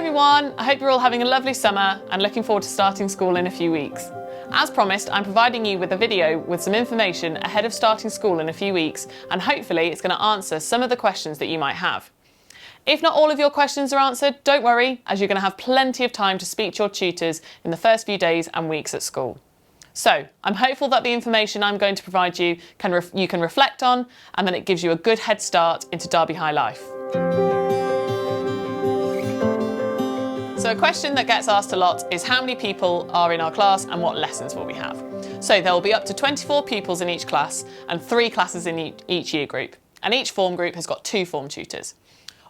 everyone, I hope you're all having a lovely summer and looking forward to starting school in a few weeks. As promised, I'm providing you with a video with some information ahead of starting school in a few weeks, and hopefully it's going to answer some of the questions that you might have. If not all of your questions are answered, don't worry, as you're going to have plenty of time to speak to your tutors in the first few days and weeks at school. So, I'm hopeful that the information I'm going to provide you can reflect on, and that it gives you a good head start into Derby High life. So a question that gets asked a lot is how many people are in our class and what lessons will we have? So there will be up to 24 pupils in each class and 3 classes in each year group. And each form group has got 2 form tutors.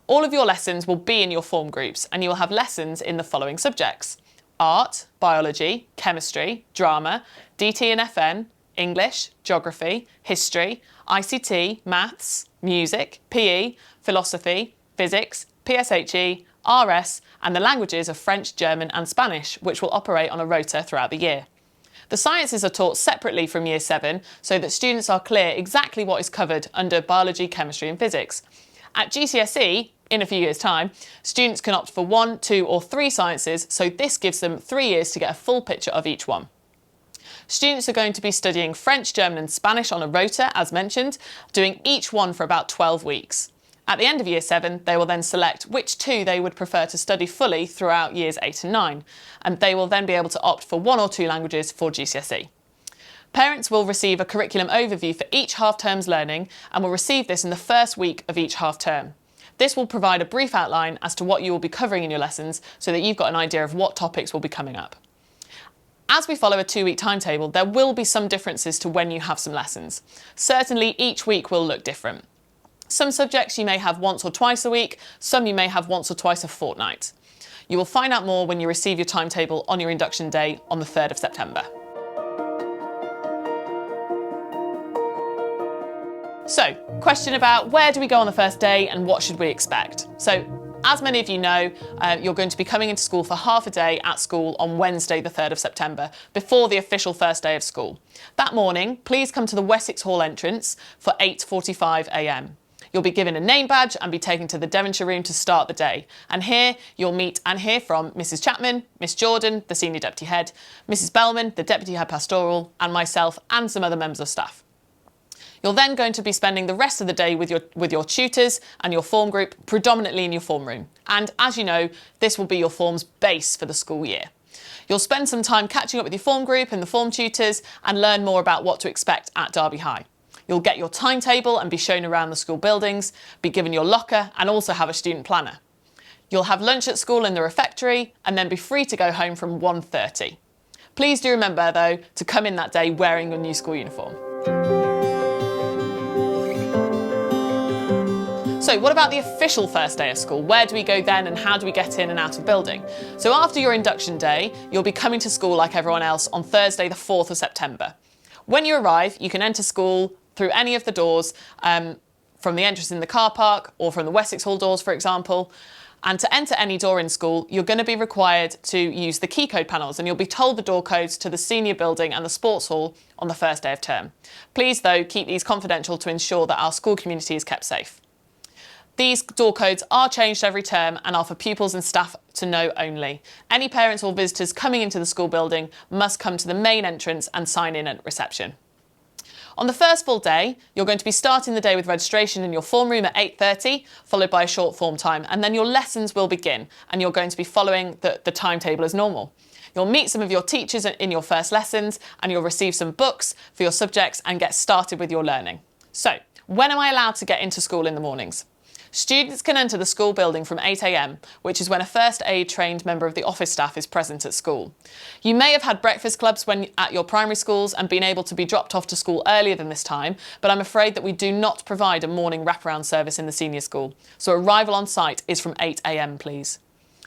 All of your lessons will be in your form groups, and you will have lessons in the following subjects: art, biology, chemistry, drama, DT and FN, English, geography, history, ICT, maths, music, PE, philosophy, physics, PSHE, RS, and the languages of French, German and Spanish, which will operate on a rota throughout the year. The sciences are taught separately from Year 7 so that students are clear exactly what is covered under biology, chemistry and physics. At GCSE, in a few years' time, students can opt for 1, 2 or 3 sciences, so this gives them 3 years to get a full picture of each one. Students are going to be studying French, German and Spanish on a rota, as mentioned, doing each one for about 12 weeks. At the end of Year 7, they will then select which 2 they would prefer to study fully throughout Years 8 and 9, and they will then be able to opt for 1 or 2 languages for GCSE. Parents will receive a curriculum overview for each half-term's learning and will receive this in the first week of each half-term. This will provide a brief outline as to what you will be covering in your lessons so that you've got an idea of what topics will be coming up. As we follow a 2-week timetable, there will be some differences to when you have some lessons. Certainly each week will look different. Some subjects you may have once or twice a week, some you may have once or twice a fortnight. You will find out more when you receive your timetable on your induction day on the 3rd of September. So, question about where do we go on the first day and what should we expect? So, as many of you know, you're going to be coming into school for half a day at school on Wednesday the 3rd of September, before the official first day of school. That morning, please come to the Wessex Hall entrance for 8:45 a.m. You'll be given a name badge and be taken to the Devonshire room to start the day. And here you'll meet and hear from Mrs Chapman, Miss Jordan, the Senior Deputy Head, Mrs Bellman, the Deputy Head Pastoral, and myself and some other members of staff. You're then going to be spending the rest of the day with your tutors and your form group, predominantly in your form room. And as you know, this will be your form's base for the school year. You'll spend some time catching up with your form group and the form tutors and learn more about what to expect at Derby High. You'll get your timetable and be shown around the school buildings, be given your locker and also have a student planner. You'll have lunch at school in the refectory and then be free to go home from 1:30. Please do remember though to come in that day wearing your new school uniform. So what about the official first day of school? Where do we go then and how do we get in and out of building? So after your induction day, you'll be coming to school like everyone else on Thursday the 4th of September. When you arrive, you can enter school through any of the doors from the entrance in the car park or from the Wessex Hall doors, for example. And to enter any door in school, you're going to be required to use the key code panels, and you'll be told the door codes to the senior building and the sports hall on the first day of term. Please, though, keep these confidential to ensure that our school community is kept safe. These door codes are changed every term and are for pupils and staff to know only. Any parents or visitors coming into the school building must come to the main entrance and sign in at reception. On the first full day, you're going to be starting the day with registration in your form room at 8:30, followed by a short form time, and then your lessons will begin, and you're going to be following the timetable as normal. You'll meet some of your teachers in your first lessons, and you'll receive some books for your subjects and get started with your learning. So, when am I allowed to get into school in the mornings? Students can enter the school building from 8 a.m, which is when a first aid trained member of the office staff is present at school. You may have had breakfast clubs at your primary schools and been able to be dropped off to school earlier than this time, but I'm afraid that we do not provide a morning wraparound service in the senior school, so arrival on site is from 8 a.m, please.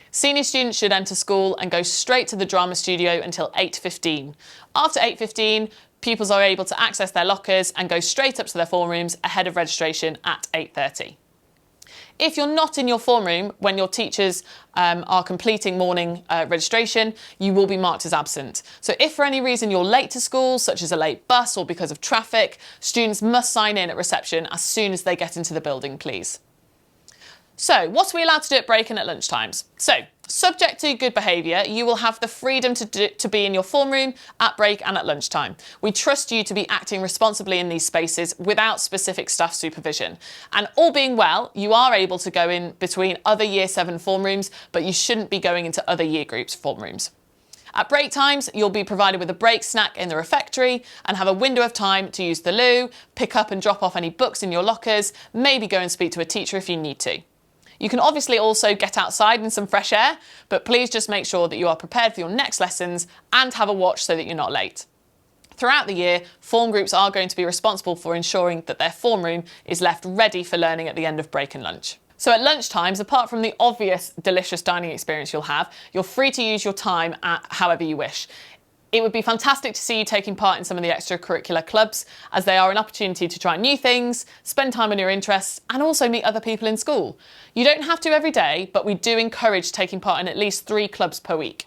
Senior students should enter school and go straight to the drama studio until 8:15. After 8:15, pupils are able to access their lockers and go straight up to their form rooms ahead of registration at 8:30. If you're not in your form room when your teachers are completing morning registration, you will be marked as absent. So if for any reason you're late to school, such as a late bus or because of traffic, students must sign in at reception as soon as they get into the building, please. So what are we allowed to do at break and at lunch times? So Subject to good behaviour, you will have the freedom to be in your form room, at break and at lunchtime. We trust you to be acting responsibly in these spaces without specific staff supervision. And all being well, you are able to go in between other Year 7 form rooms, but you shouldn't be going into other year groups' form rooms. At break times, you'll be provided with a break snack in the refectory and have a window of time to use the loo, pick up and drop off any books in your lockers, maybe go and speak to a teacher if you need to. You can obviously also get outside in some fresh air, but please just make sure that you are prepared for your next lessons and have a watch so that you're not late. Throughout the year, form groups are going to be responsible for ensuring that their form room is left ready for learning at the end of break and lunch. So at lunchtimes, apart from the obvious delicious dining experience you'll have, you're free to use your time however you wish. It would be fantastic to see you taking part in some of the extracurricular clubs, as they are an opportunity to try new things, spend time on your interests, and also meet other people in school. You don't have to every day, but we do encourage taking part in at least 3 clubs per week.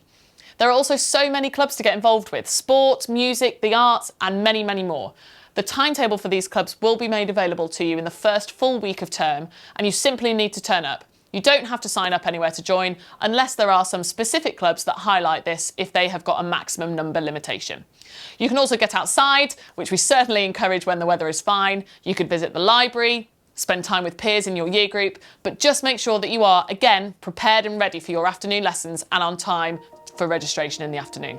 There are also so many clubs to get involved with: sport, music, the arts, and many, many more. The timetable for these clubs will be made available to you in the first full week of term, and you simply need to turn up. You don't have to sign up anywhere to join, unless there are some specific clubs that highlight this if they have got a maximum number limitation. You can also get outside, which we certainly encourage when the weather is fine. You could visit the library, spend time with peers in your year group, but just make sure that you are, again, prepared and ready for your afternoon lessons and on time for registration in the afternoon.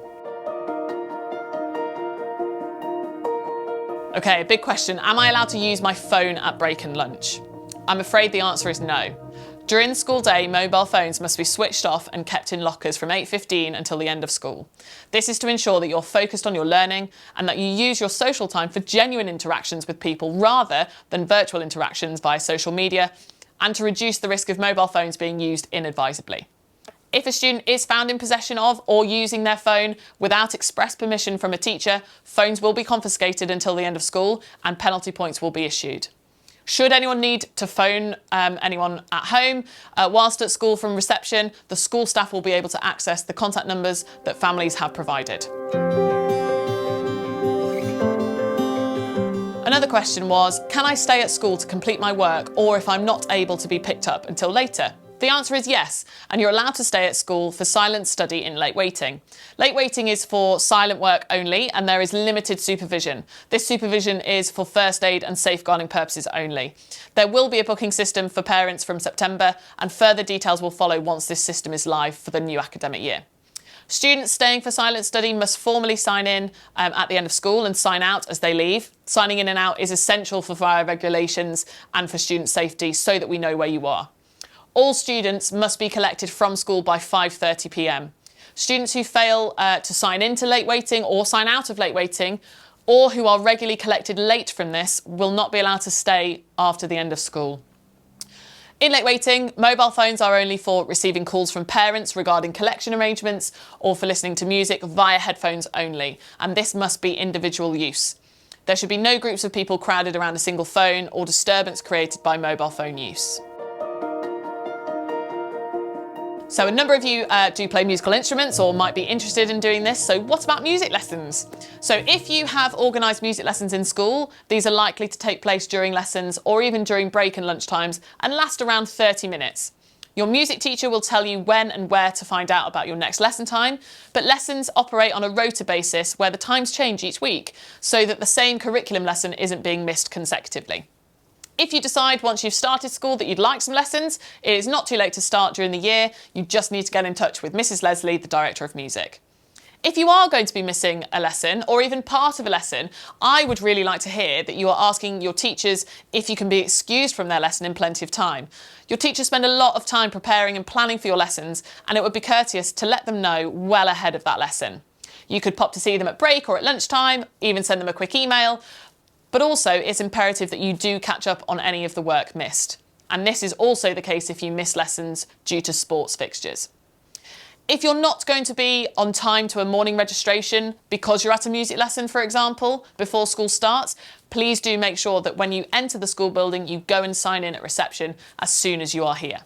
Okay, a big question. Am I allowed to use my phone at break and lunch? I'm afraid the answer is no. During the school day, mobile phones must be switched off and kept in lockers from 8:15 until the end of school. This is to ensure that you're focused on your learning and that you use your social time for genuine interactions with people rather than virtual interactions via social media, and to reduce the risk of mobile phones being used inadvisably. If a student is found in possession of or using their phone without express permission from a teacher, phones will be confiscated until the end of school and penalty points will be issued. Should anyone need to phone anyone at home whilst at school from reception, the school staff will be able to access the contact numbers that families have provided. Another question was, can I stay at school to complete my work, or if I'm not able to be picked up until later? The answer is yes, and you're allowed to stay at school for silent study in late waiting. Late waiting is for silent work only, and there is limited supervision. This supervision is for first aid and safeguarding purposes only. There will be a booking system for parents from September, and further details will follow once this system is live for the new academic year. Students staying for silent study must formally sign in at the end of school and sign out as they leave. Signing in and out is essential for fire regulations and for student safety so that we know where you are. All students must be collected from school by 5:30 p.m. Students who fail to sign into late waiting or sign out of late waiting, or who are regularly collected late from this, will not be allowed to stay after the end of school. In late waiting, mobile phones are only for receiving calls from parents regarding collection arrangements or for listening to music via headphones only, and this must be individual use. There should be no groups of people crowded around a single phone or disturbance created by mobile phone use. So a number of you do play musical instruments or might be interested in doing this. So what about music lessons? So if you have organised music lessons in school, these are likely to take place during lessons or even during break and lunch times and last around 30 minutes. Your music teacher will tell you when and where to find out about your next lesson time, but lessons operate on a rota basis where the times change each week so that the same curriculum lesson isn't being missed consecutively. If you decide once you've started school that you'd like some lessons, it is not too late to start during the year. You just need to get in touch with Mrs. Leslie, the Director of Music. If you are going to be missing a lesson or even part of a lesson, I would really like to hear that you are asking your teachers if you can be excused from their lesson in plenty of time. Your teachers spend a lot of time preparing and planning for your lessons, and it would be courteous to let them know well ahead of that lesson. You could pop to see them at break or at lunchtime, even send them a quick email. But also, it's imperative that you do catch up on any of the work missed. And this is also the case if you miss lessons due to sports fixtures. If you're not going to be on time to a morning registration because you're at a music lesson, for example, before school starts, please do make sure that when you enter the school building, you go and sign in at reception as soon as you are here.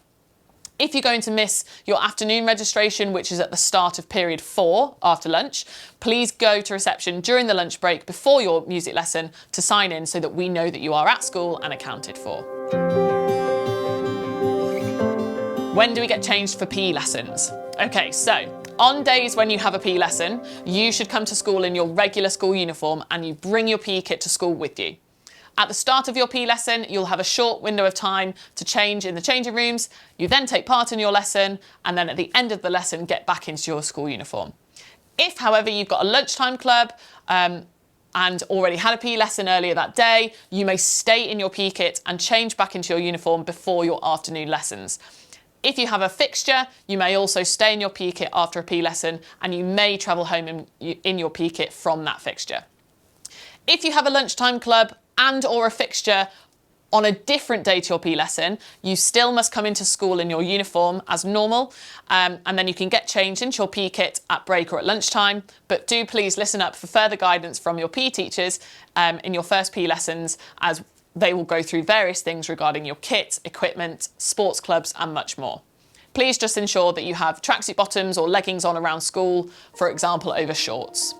If you're going to miss your afternoon registration, which is at the start of period 4 after lunch, please go to reception during the lunch break before your music lesson to sign in so that we know that you are at school and accounted for. When do we get changed for PE lessons? Okay, so on days when you have a PE lesson, you should come to school in your regular school uniform and you bring your PE kit to school with you. At the start of your PE lesson, you'll have a short window of time to change in the changing rooms. You then take part in your lesson, and then at the end of the lesson, get back into your school uniform. If, however, you've got a lunchtime club and already had a PE lesson earlier that day, you may stay in your PE kit and change back into your uniform before your afternoon lessons. If you have a fixture, you may also stay in your PE kit after a PE lesson, and you may travel home in your PE kit from that fixture. If you have a lunchtime club and or a fixture on a different day to your PE lesson, you still must come into school in your uniform as normal, and then you can get changed into your PE kit at break or at lunchtime. But do please listen up for further guidance from your PE teachers in your first PE lessons, as they will go through various things regarding your kit, equipment, sports clubs and much more. Please just ensure that you have tracksuit bottoms or leggings on around school, for example over shorts.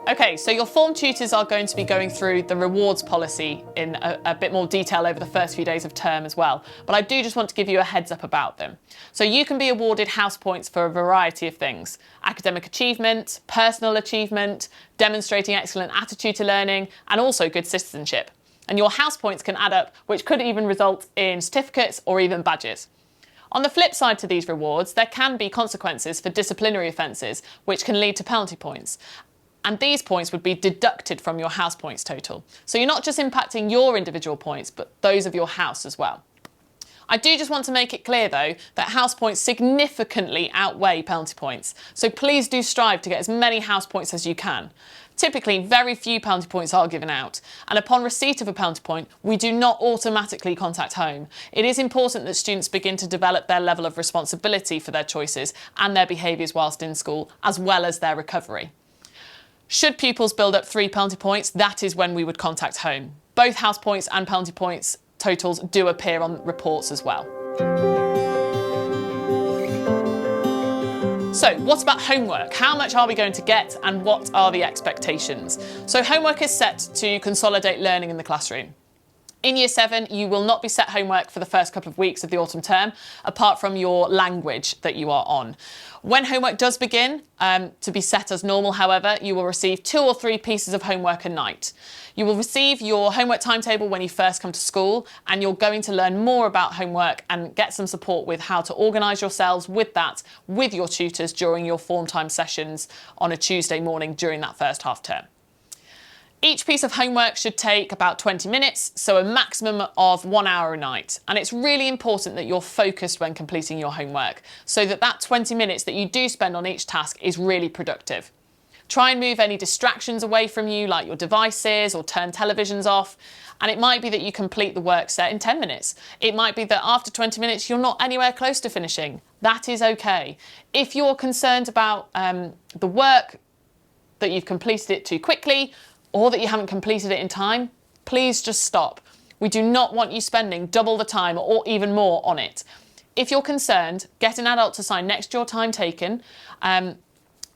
Okay, so your form tutors are going to be going through the rewards policy in a bit more detail over the first few days of term as well, but I do just want to give you a heads up about them. So you can be awarded house points for a variety of things: academic achievement, personal achievement, demonstrating excellent attitude to learning, and also good citizenship. And your house points can add up, which could even result in certificates or even badges. On the flip side to these rewards, there can be consequences for disciplinary offences, which can lead to penalty points. And these points would be deducted from your house points total. So you're not just impacting your individual points, but those of your house as well. I do just want to make it clear though, that house points significantly outweigh penalty points. So please do strive to get as many house points as you can. Typically, very few penalty points are given out, and upon receipt of a penalty point, we do not automatically contact home. It is important that students begin to develop their level of responsibility for their choices and their behaviours whilst in school, as well as their recovery. Should pupils build up 3 penalty points, that is when we would contact home. Both house points and penalty points totals do appear on reports as well. So what about homework? How much are we going to get and what are the expectations? So homework is set to consolidate learning in the classroom. In Year 7, you will not be set homework for the first couple of weeks of the autumn term, apart from your language that you are on. When homework does begin to be set as normal, however, you will receive 2 or 3 pieces of homework a night. You will receive your homework timetable when you first come to school, and you're going to learn more about homework and get some support with how to organise yourselves with that with your tutors during your form time sessions on a Tuesday morning during that first half term. Each piece of homework should take about 20 minutes, so a maximum of 1 hour a night. And it's really important that you're focused when completing your homework, so that 20 minutes that you do spend on each task is really productive. Try and move any distractions away from you, like your devices, or turn televisions off. And it might be that you complete the work set in 10 minutes. It might be that after 20 minutes, you're not anywhere close to finishing. That is okay. If you're concerned about the work, that you've completed it too quickly, or that you haven't completed it in time, please just stop. We do not want you spending double the time or even more on it. If you're concerned, get an adult to sign next to your time taken, and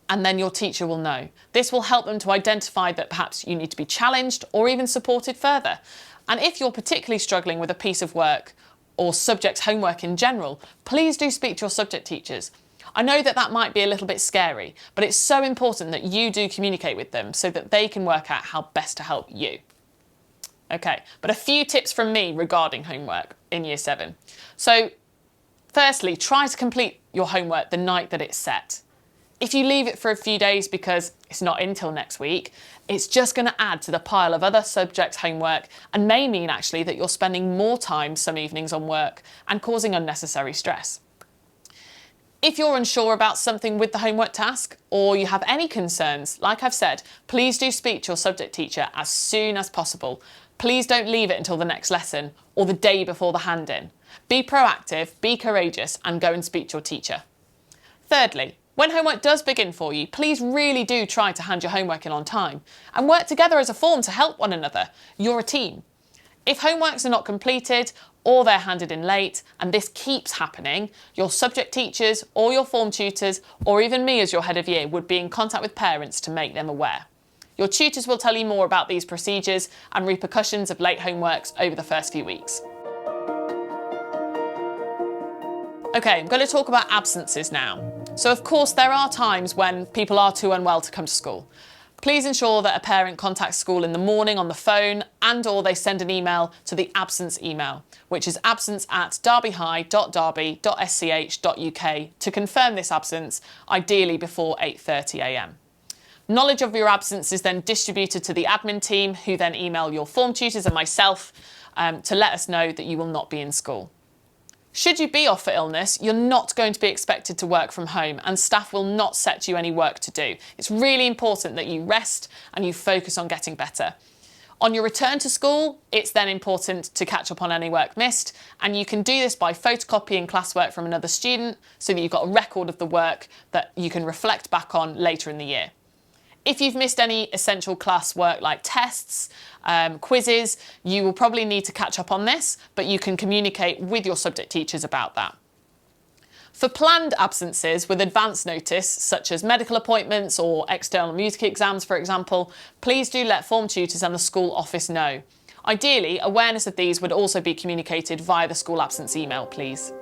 then your teacher will know. This will help them to identify that perhaps you need to be challenged or even supported further. And if you're particularly struggling with a piece of work or subject homework in general, please do speak to your subject teachers. I know that that might be a little bit scary, but it's so important that you do communicate with them so that they can work out how best to help you. Okay, but a few tips from me regarding homework in Year 7. So, firstly, try to complete your homework the night that it's set. If you leave it for a few days because it's not in till next week, it's just going to add to the pile of other subject homework and may mean actually that you're spending more time some evenings on work and causing unnecessary stress. If you're unsure about something with the homework task, or you have any concerns, like I've said, please do speak to your subject teacher as soon as possible. Please don't leave it until the next lesson or the day before the hand-in. Be proactive, be courageous, and go and speak to your teacher. Thirdly, when homework does begin for you, please really do try to hand your homework in on time and work together as a form to help one another. You're a team. If homeworks are not completed or they're handed in late, and this keeps happening, your subject teachers or your form tutors, or even me as your head of year, would be in contact with parents to make them aware. Your tutors will tell you more about these procedures and repercussions of late homeworks over the first few weeks. Okay, I'm going to talk about absences now. So of course there are times when people are too unwell to come to school. Please ensure that a parent contacts school in the morning on the phone and/or they send an email to the absence email, which is absence@derbyhigh.derby.sch.uk to confirm this absence, ideally before 8:30 a.m. Knowledge of your absence is then distributed to the admin team, who then email your form tutors and myself to let us know that you will not be in school. Should you be off for illness, you're not going to be expected to work from home and staff will not set you any work to do. It's really important that you rest and you focus on getting better. On your return to school, it's then important to catch up on any work missed, and you can do this by photocopying classwork from another student so that you've got a record of the work that you can reflect back on later in the year. If you've missed any essential class work like tests, quizzes, you will probably need to catch up on this, but you can communicate with your subject teachers about that. For planned absences with advance notice, such as medical appointments or external music exams, for example, please do let form tutors and the school office know. Ideally, awareness of these would also be communicated via the school absence email, please.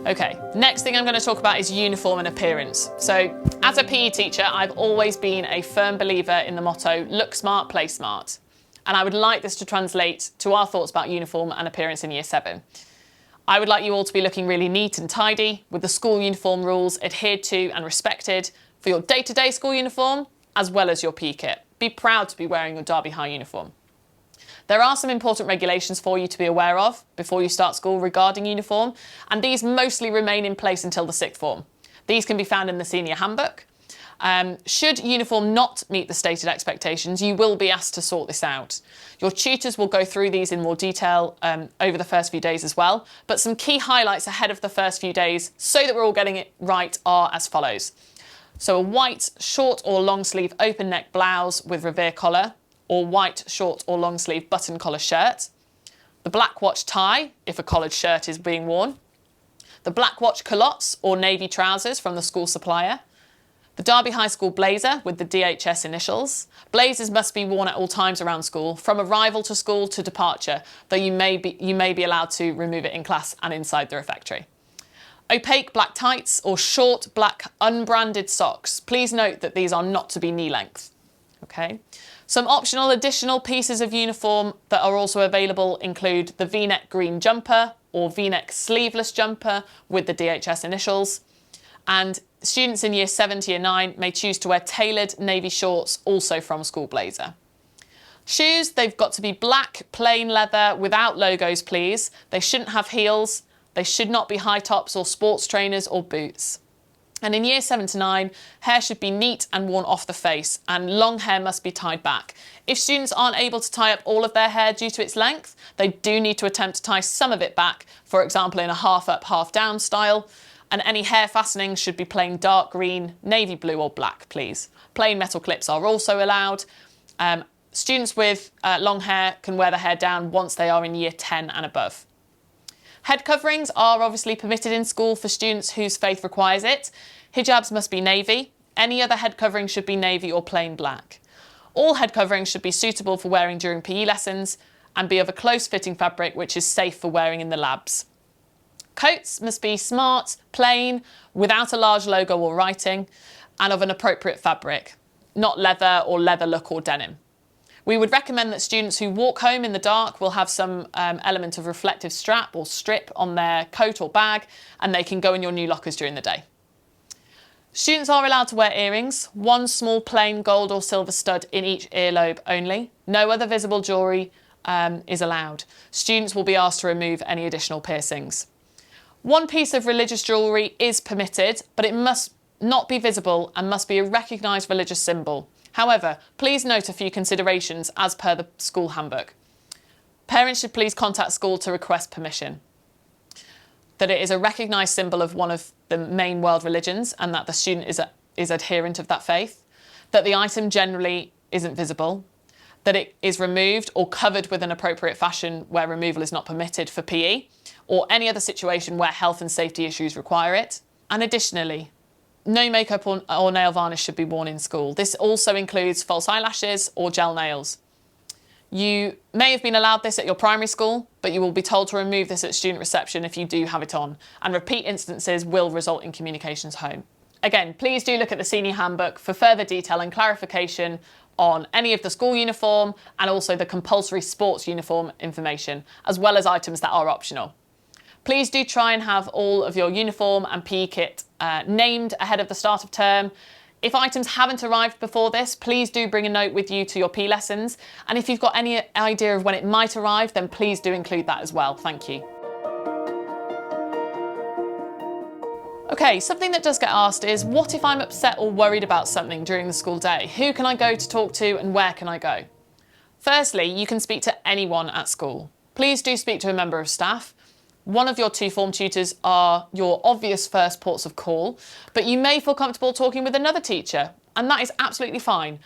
Okay, next thing I'm going to talk about is uniform and appearance. So, as a PE teacher, I've always been a firm believer in the motto, look smart, play smart. And I would like this to translate to our thoughts about uniform and appearance in Year 7. I would like you all to be looking really neat and tidy, with the school uniform rules adhered to and respected for your day-to-day school uniform, as well as your PE kit. Be proud to be wearing your Derby High uniform. There are some important regulations for you to be aware of before you start school regarding uniform, and these mostly remain in place until the sixth form. These can be found in the senior handbook. Should uniform not meet the stated expectations, you will be asked to sort this out. Your tutors will go through these in more detail over the first few days as well, but some key highlights ahead of the first few days so that we're all getting it right are as follows. So a white short or long sleeve open neck blouse with revere collar, or white short or long sleeve button collar shirt, the black watch tie if a collared shirt is being worn, the black watch culottes or navy trousers from the school supplier, the Derby High School blazer with the DHS initials. Blazers must be worn at all times around school, from arrival to school to departure, though you may be allowed to remove it in class and inside the refectory. Opaque black tights or short black unbranded socks. Please note that these are not to be knee length. Okay. Some optional additional pieces of uniform that are also available include the V-neck green jumper or V-neck sleeveless jumper with the DHS initials. And students in Year 7 to Year 9 may choose to wear tailored navy shorts, also from school blazer. Shoes, they've got to be black, plain leather, without logos, please. They shouldn't have heels. They should not be high tops or sports trainers or boots. And in Year 7 to 9, hair should be neat and worn off the face, and long hair must be tied back. If students aren't able to tie up all of their hair due to its length, they do need to attempt to tie some of it back, for example in a half up, half down style. And any hair fastenings should be plain dark green, navy blue or black, please. Plain metal clips are also allowed. Students with long hair can wear their hair down once they are in Year 10 and above. Head coverings are obviously permitted in school for students whose faith requires it. Hijabs must be navy. Any other head covering should be navy or plain black. All head coverings should be suitable for wearing during PE lessons and be of a close-fitting fabric which is safe for wearing in the labs. Coats must be smart, plain, without a large logo or writing, and of an appropriate fabric, not leather or leather look or denim. We would recommend that students who walk home in the dark will have some element of reflective strap or strip on their coat or bag, and they can go in your new lockers during the day. Students are allowed to wear earrings, one small plain gold or silver stud in each earlobe only. No other visible jewellery is allowed. Students will be asked to remove any additional piercings. One piece of religious jewellery is permitted, but it must not be visible and must be a recognised religious symbol. However, please note a few considerations as per the school handbook. Parents should please contact school to request permission. That it is a recognised symbol of one of the main world religions and that the student is adherent of that faith. That the item generally isn't visible. That it is removed or covered with an appropriate fashion where removal is not permitted for PE, or any other situation where health and safety issues require it. And additionally, no makeup or nail varnish should be worn in school. This also includes false eyelashes or gel nails. You may have been allowed this at your primary school, but you will be told to remove this at student reception if you do have it on, and repeat instances will result in communications home. Again, please do look at the senior handbook for further detail and clarification on any of the school uniform and also the compulsory sports uniform information, as well as items that are optional. Please do try and have all of your uniform and PE kit named ahead of the start of term. If items haven't arrived before this, please do bring a note with you to your PE lessons. And if you've got any idea of when it might arrive, then please do include that as well. Thank you. Okay, something that does get asked is, what if I'm upset or worried about something during the school day? Who can I go to talk to and where can I go? Firstly, you can speak to anyone at school. Please do speak to a member of staff. One of your two form tutors are your obvious first ports of call, but you may feel comfortable talking with another teacher, and that is absolutely fine.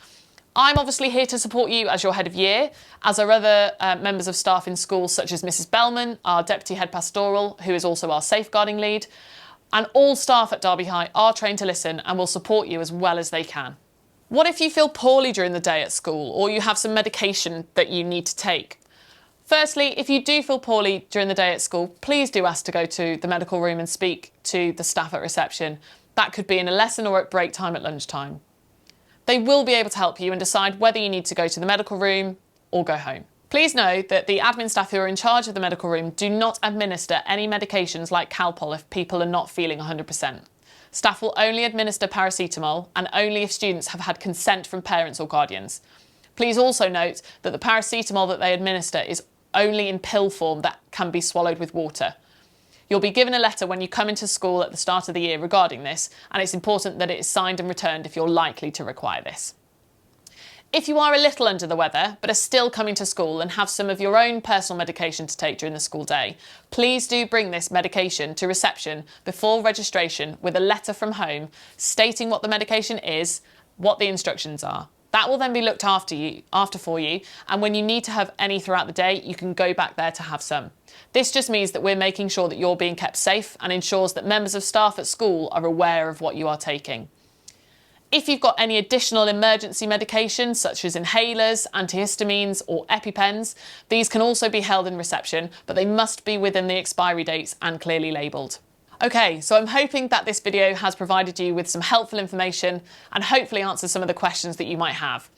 I'm obviously here to support you as your head of year, as are other members of staff in schools such as Mrs. Bellman, our Deputy Head Pastoral, who is also our safeguarding lead, and all staff at Derby High are trained to listen and will support you as well as they can. What if you feel poorly during the day at school, or you have some medication that you need to take? Firstly, if you do feel poorly during the day at school, please do ask to go to the medical room and speak to the staff at reception. That could be in a lesson or at break time at lunchtime. They will be able to help you and decide whether you need to go to the medical room or go home. Please know that the admin staff who are in charge of the medical room do not administer any medications like Calpol if people are not feeling 100%. Staff will only administer paracetamol, and only if students have had consent from parents or guardians. Please also note that the paracetamol that they administer is only in pill form that can be swallowed with water. You'll be given a letter when you come into school at the start of the year regarding this, and it's important that it is signed and returned if you're likely to require this. If you are a little under the weather, but are still coming to school and have some of your own personal medication to take during the school day, please do bring this medication to reception before registration with a letter from home stating what the medication is, what the instructions are. That will then be looked after for you, and when you need to have any throughout the day, you can go back there to have some. This just means that we're making sure that you're being kept safe and ensures that members of staff at school are aware of what you are taking. If you've got any additional emergency medications, such as inhalers, antihistamines or EpiPens, these can also be held in reception, but they must be within the expiry dates and clearly labelled. Okay, so I'm hoping that this video has provided you with some helpful information and hopefully answered some of the questions that you might have.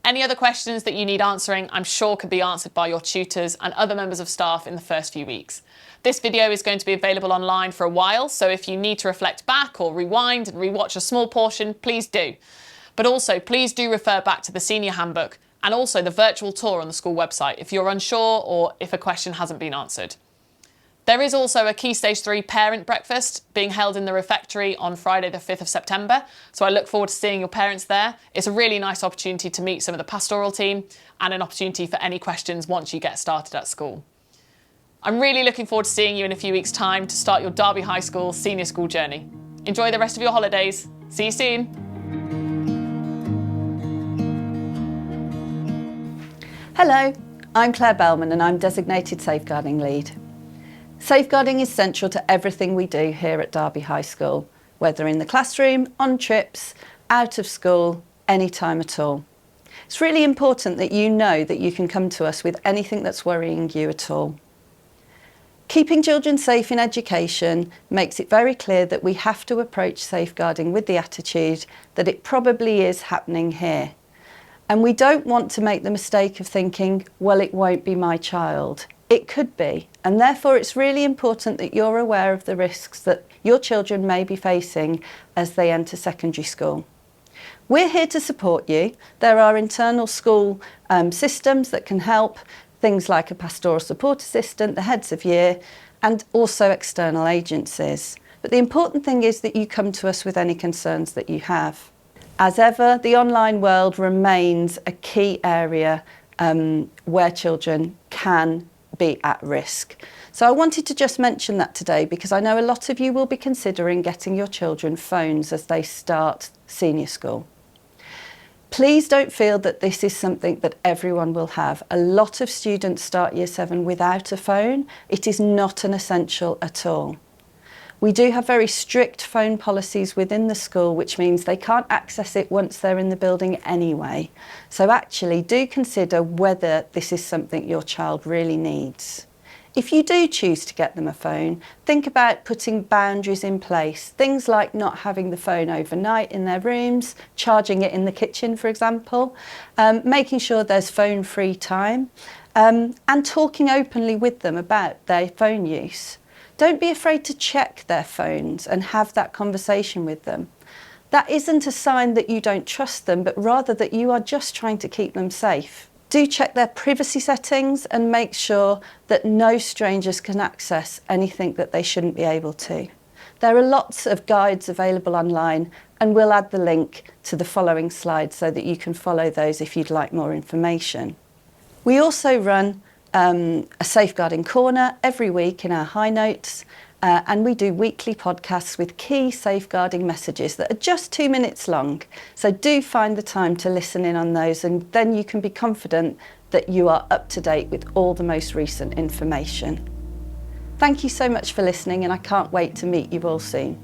Any other questions that you need answering, I'm sure could be answered by your tutors and other members of staff in the first few weeks. This video is going to be available online for a while, so if you need to reflect back or rewind and rewatch a small portion, please do. But also, please do refer back to the senior handbook and also the virtual tour on the school website if you're unsure or if a question hasn't been answered. There is also a Key Stage 3 parent breakfast being held in the refectory on Friday the 5th of September, so I look forward to seeing your parents there. It's a really nice opportunity to meet some of the pastoral team and an opportunity for any questions once you get started at school. I'm really looking forward to seeing you in a few weeks' time to start your Derby High School senior school journey. Enjoy the rest of your holidays. See you soon. Hello, I'm Claire Bellman and I'm Designated Safeguarding Lead. Safeguarding is central to everything we do here at Derby High School, whether in the classroom, on trips, out of school, any time at all. It's really important that you know that you can come to us with anything that's worrying you at all. Keeping children safe in education makes it very clear that we have to approach safeguarding with the attitude that it probably is happening here. And we don't want to make the mistake of thinking, well, it won't be my child. It could be, and therefore it's really important that you're aware of the risks that your children may be facing as they enter secondary school. We're here to support you. There are internal school systems that can help, things like a pastoral support assistant, the heads of year, and also external agencies. But the important thing is that you come to us with any concerns that you have. As ever, the online world remains a key area where children can be at risk. So I wanted to just mention that today because I know a lot of you will be considering getting your children phones as they start senior school. Please don't feel that this is something that everyone will have. A lot of students start Year 7 without a phone. It is not an essential at all. We do have very strict phone policies within the school, which means they can't access it once they're in the building anyway. So actually do consider whether this is something your child really needs. If you do choose to get them a phone, think about putting boundaries in place. Things like not having the phone overnight in their rooms, charging it in the kitchen, for example, making sure there's phone-free time, and talking openly with them about their phone use. Don't be afraid to check their phones and have that conversation with them. That isn't a sign that you don't trust them, but rather that you are just trying to keep them safe. Do check their privacy settings and make sure that no strangers can access anything that they shouldn't be able to. There are lots of guides available online, and we'll add the link to the following slides so that you can follow those if you'd like more information. We also run a safeguarding corner every week in our high notes, and we do weekly podcasts with key safeguarding messages that are just 2 minutes long. So do find the time to listen in on those, and then you can be confident that you are up to date with all the most recent information. Thank you so much for listening, and I can't wait to meet you all soon.